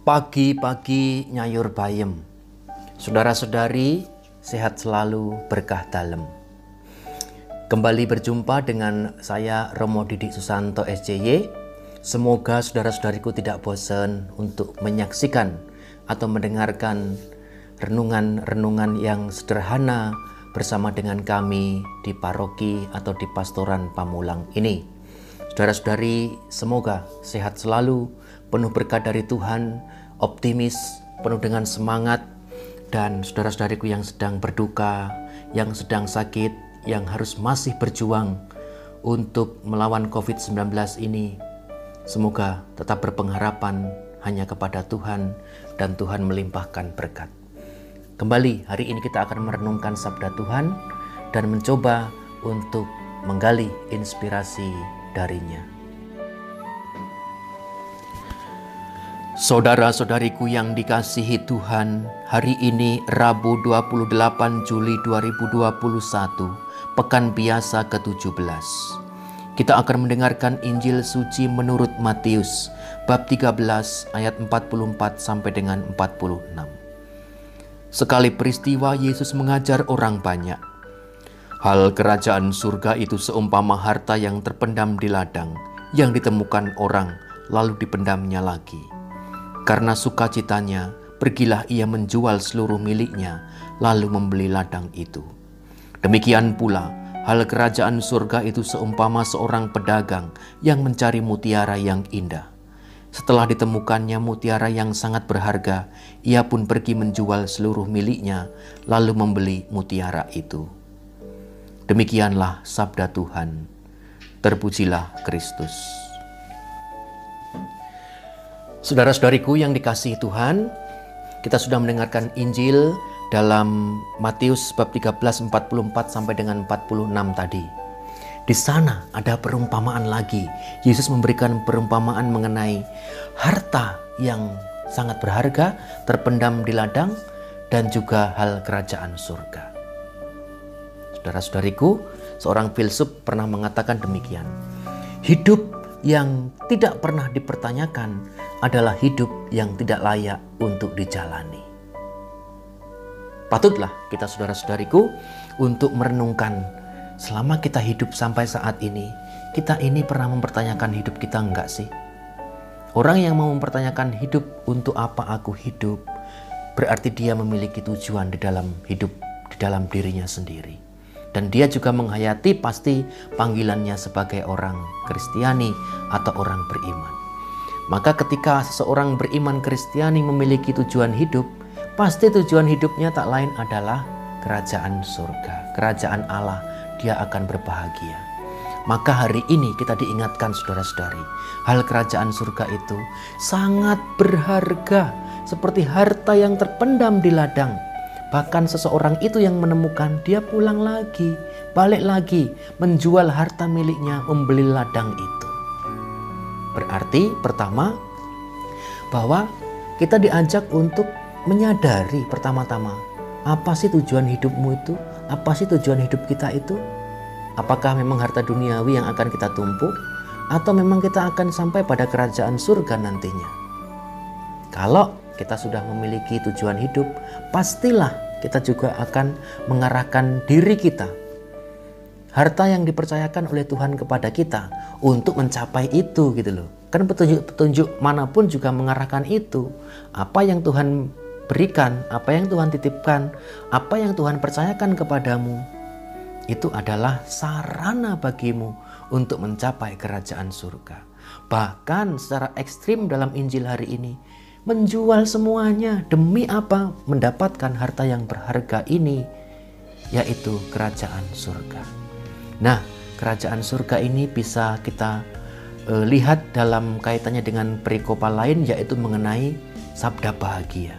Pagi-pagi nyayur bayem. Saudara-saudari, sehat selalu, berkah dalem. Kembali berjumpa dengan saya Romo Didik Susanto SCY. Semoga saudara-saudariku tidak bosan untuk menyaksikan atau mendengarkan renungan-renungan yang sederhana bersama dengan kami di paroki atau di pastoran Pamulang ini. Saudara-saudari, semoga sehat selalu, penuh berkat dari Tuhan, optimis, penuh dengan semangat, dan saudara-saudariku yang sedang berduka, yang sedang sakit, yang harus masih berjuang untuk melawan COVID-19 ini, semoga tetap berpengharapan hanya kepada Tuhan dan Tuhan melimpahkan berkat. Kembali hari ini kita akan merenungkan sabda Tuhan dan mencoba untuk menggali inspirasi darinya. Saudara-saudariku yang dikasihi Tuhan, hari ini Rabu 28 Juli 2021, Pekan Biasa ke-17. Kita akan mendengarkan Injil Suci menurut Matius, bab 13 ayat 44 sampai dengan 46. Sekali peristiwa Yesus mengajar orang banyak. Hal kerajaan surga itu seumpama harta yang terpendam di ladang, yang ditemukan orang, lalu dipendamnya lagi. Karena sukacitanya, pergilah ia menjual seluruh miliknya, lalu membeli ladang itu. Demikian pula, hal kerajaan surga itu seumpama seorang pedagang yang mencari mutiara yang indah. Setelah ditemukannya mutiara yang sangat berharga, ia pun pergi menjual seluruh miliknya, lalu membeli mutiara itu. Demikianlah sabda Tuhan. Terpujilah Kristus. Saudara-saudariku yang dikasihi Tuhan, kita sudah mendengarkan Injil dalam Matius bab 13 44 sampai dengan 46 tadi. Di sana ada perumpamaan lagi. Yesus memberikan perumpamaan mengenai harta yang sangat berharga terpendam di ladang dan juga hal kerajaan surga. Saudara-saudariku, seorang filsuf pernah mengatakan demikian. Hidup yang tidak pernah dipertanyakan adalah hidup yang tidak layak untuk dijalani. Patutlah kita saudara-saudariku untuk merenungkan, selama kita hidup sampai saat ini, kita ini pernah mempertanyakan hidup kita enggak sih? Orang yang mau mempertanyakan hidup, untuk apa aku hidup, berarti dia memiliki tujuan di dalam hidup, di dalam dirinya sendiri. Dan dia juga menghayati pasti panggilannya sebagai orang Kristiani atau orang beriman. Maka ketika seseorang beriman Kristiani memiliki tujuan hidup, pasti tujuan hidupnya tak lain adalah kerajaan surga, kerajaan Allah. Dia akan berbahagia. Maka hari ini kita diingatkan saudara-saudari, hal kerajaan surga itu sangat berharga, seperti harta yang terpendam di ladang. Bahkan seseorang itu yang menemukan, dia pulang lagi, balik lagi, menjual harta miliknya, membeli ladang itu. Berarti pertama, bahwa kita diajak untuk menyadari pertama-tama, apa sih tujuan hidupmu itu? Apa sih tujuan hidup kita itu? Apakah memang harta duniawi yang akan kita tumpuk? Atau memang kita akan sampai pada kerajaan surga nantinya? Kalau kita sudah memiliki tujuan hidup, pastilah kita juga akan mengarahkan diri kita, harta yang dipercayakan oleh Tuhan kepada kita untuk mencapai itu gitu loh. Kan petunjuk-petunjuk manapun juga mengarahkan itu. Apa yang Tuhan berikan, apa yang Tuhan titipkan, apa yang Tuhan percayakan kepadamu, itu adalah sarana bagimu untuk mencapai kerajaan surga. Bahkan secara ekstrim dalam Injil hari ini, menjual semuanya demi apa? Mendapatkan harta yang berharga ini, yaitu kerajaan surga. Nah, kerajaan surga ini bisa kita lihat dalam kaitannya dengan perikopa lain, yaitu mengenai sabda bahagia.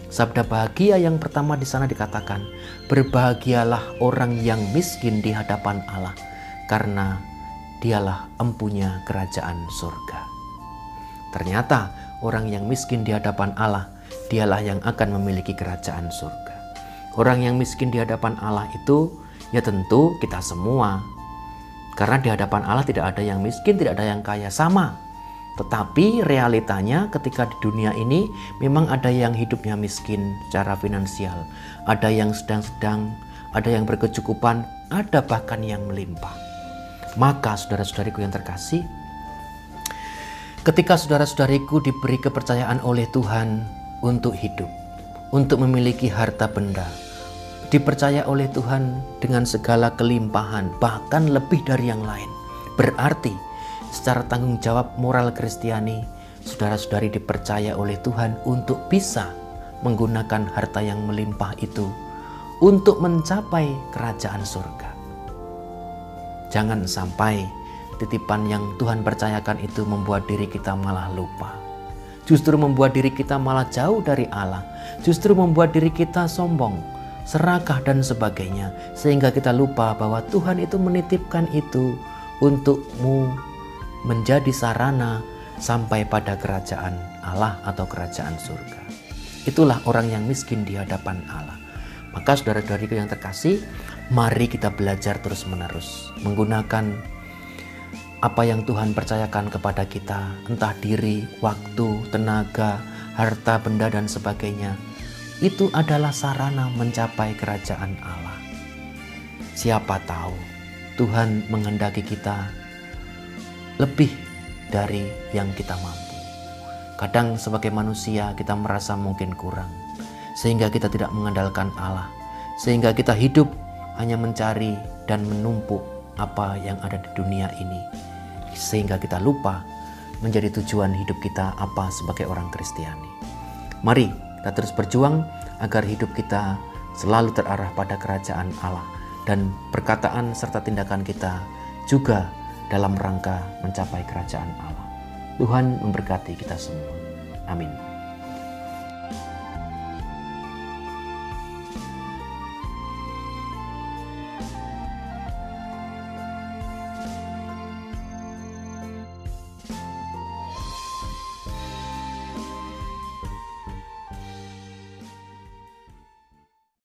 Sabda bahagia yang pertama di sana dikatakan, berbahagialah orang yang miskin di hadapan Allah, karena dialah empunya kerajaan surga. Ternyata orang yang miskin di hadapan Allah, dialah yang akan memiliki kerajaan surga. Orang yang miskin di hadapan Allah itu, ya tentu kita semua. Karena di hadapan Allah tidak ada yang miskin, tidak ada yang kaya, sama. Tetapi realitanya ketika di dunia ini memang ada yang hidupnya miskin secara finansial, ada yang sedang-sedang, ada yang berkecukupan, ada bahkan yang melimpah. Maka saudara-saudariku yang terkasih, ketika saudara-saudariku diberi kepercayaan oleh Tuhan untuk hidup, untuk memiliki harta benda, dipercaya oleh Tuhan dengan segala kelimpahan, bahkan lebih dari yang lain, berarti secara tanggung jawab moral Kristiani, saudara-saudari dipercaya oleh Tuhan untuk bisa menggunakan harta yang melimpah itu untuk mencapai kerajaan surga. Jangan sampai titipan yang Tuhan percayakan itu membuat diri kita malah lupa. Justru membuat diri kita malah jauh dari Allah. Justru membuat diri kita sombong, serakah dan sebagainya. Sehingga kita lupa bahwa Tuhan itu menitipkan itu untukmu menjadi sarana sampai pada kerajaan Allah atau kerajaan surga. Itulah orang yang miskin di hadapan Allah. Maka saudara-saudariku yang terkasih, mari kita belajar terus-menerus menggunakan apa yang Tuhan percayakan kepada kita, entah diri, waktu, tenaga, harta, benda dan sebagainya. Itu adalah sarana mencapai kerajaan Allah. Siapa tahu Tuhan menghendaki kita lebih dari yang kita mampu. Kadang sebagai manusia kita merasa mungkin kurang, sehingga kita tidak mengandalkan Allah, sehingga kita hidup hanya mencari dan menumpuk apa yang ada di dunia ini, sehingga kita lupa menjadi tujuan hidup kita apa sebagai orang Kristiani. Mari kita terus berjuang agar hidup kita selalu terarah pada kerajaan Allah, dan perkataan serta tindakan kita juga dalam rangka mencapai kerajaan Allah. Tuhan memberkati kita semua. Amin.